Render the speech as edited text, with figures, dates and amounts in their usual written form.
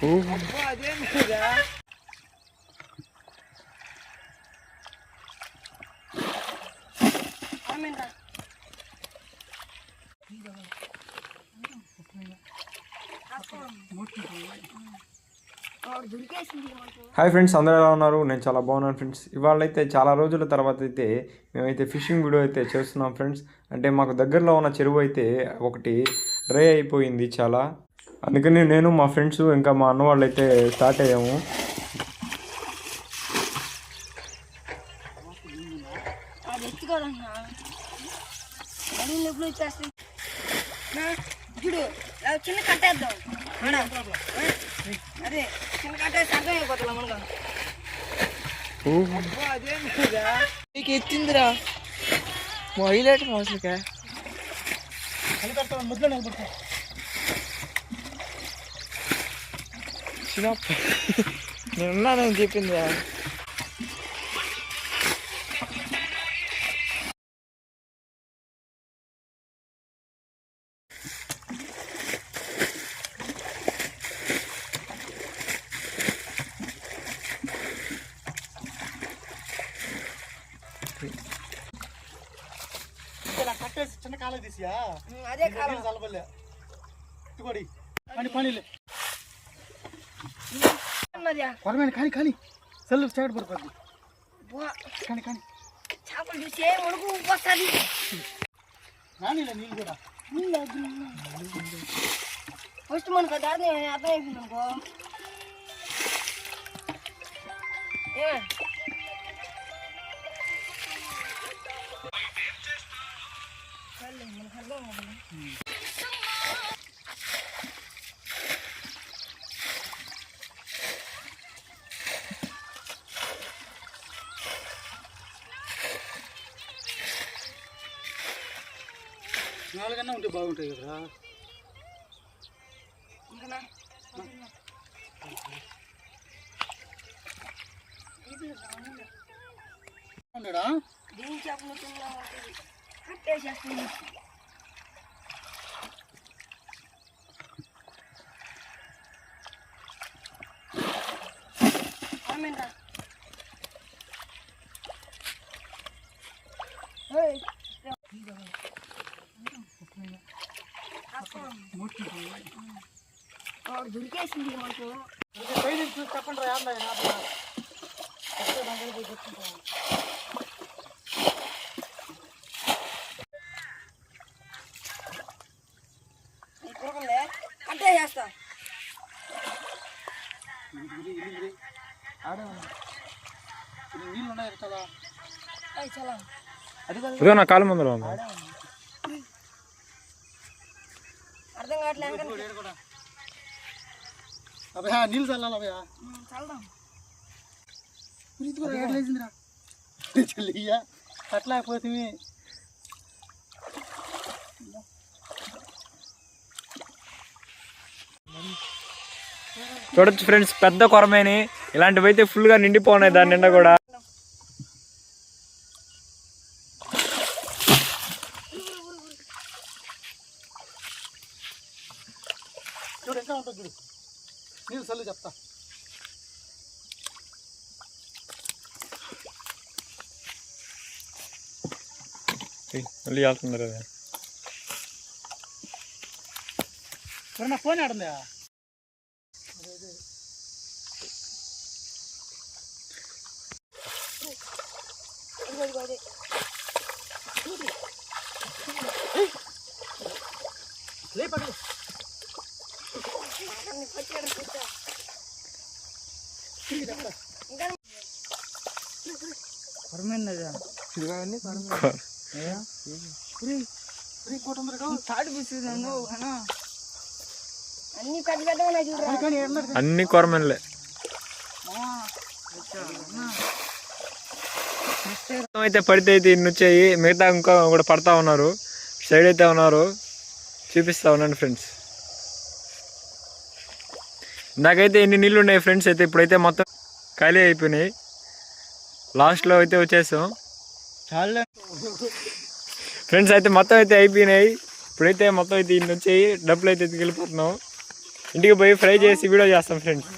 Hi friends, అందరూ ఎలా ఉన్నారు? నేను చాలా బాగున్నాను ఫ్రెండ్స్. ఇవాళ అయితే చాలా రోజుల తర్వాత అయితే మేమైతే ఫిషింగ్ వీడియో అయితే చేస్తున్నాం ఫ్రెండ్స్. అంటే మాకు దగ్గరలో ఉన్న చెరువు అయితే ఒకటి డ్రై అయిపోయింది చాలా. అందుకని నేను మా ఫ్రెండ్స్ ఇంకా మా అన్న వాళ్ళు అయితే స్టార్ట్ అయ్యాము. చిన్న కట్టేద్దాం. అదే చిన్న కట్టేసి అర్థం అయిపోతున్నా మనకు. నీకు ఎత్తిందిరా హైలైట్ అసలుకే ముద్దులో నిలబడతా. నేనున్నానని చెప్పిందిరా. చిన్న కాలే తీసియా అదే కాలం చల్లబల్లే ఇటుకోడి పని పనిలే కొరమైన కానీ కానీ సెల్లు స్టార్ట్ పడిపోద్ది. కానీ కానీ చేపలు చూసే మనకు వస్తుంది. రానిలే నీళ్ళు కూడా ఫస్ట్ మనకు దాని అర్థం అయిపోయింది అనుకో. నాలుగన్నా ఉంటే బాగుంటాయి కదా. దీని చేపలు కట్టేసేస్తుంది. దొరికేసింది మనకు. చూసి చెప్పండి రా. అంటే చేస్తా నీళ్ళు ఉన్నాయి కదా. చాలా ఇదిగో నా కాలు ముందర ఉంది. అర్థం కావట్లేదు. అభయా నీళ్ళు చల్లాలి. అభయా చల్దాం. ఎట్లేసిందిరా చెల్లియ్యా అట్లా అయిపోతే చూడొచ్చు ఫ్రెండ్స్, పెద్ద కొరమేని ఇలాంటివి అయితే ఫుల్గా నిండిపోయినాయి దాని నిండా కూడా. చూడు ఇంకా ఉంటుంది చూడు. నీళ్ళు చల్లి చెప్తా. మళ్ళీ వెళ్తున్నారు కదా. నా ఫోన్ ఆడుందా? అన్ని కొరమేన్లే. అయితే పడితే అయితే ఇన్ని వచ్చాయి, మిగతా ఇంకా కూడా పడతా ఉన్నారు. సైడ్ అయితే ఉన్నారు, చూపిస్తా ఉన్నాను ఫ్రెండ్స్. ఇందాకైతే ఎన్ని నీళ్ళు ఉన్నాయి ఫ్రెండ్స్. అయితే ఇప్పుడైతే మొత్తం ఖాళీ అయిపోయినాయి. లాస్ట్లో అయితే వచ్చేసాం చాలా ఫ్రెండ్స్. అయితే మొత్తం అయితే అయిపోయినాయి. ఇప్పుడైతే మొత్తం అయితే ఇన్ని వచ్చాయి. డబ్బులు అయితే వెళ్ళిపోతున్నాం. ఇంటికి పోయి ఫ్రై చేసి వీడియో చేస్తాం ఫ్రెండ్స్.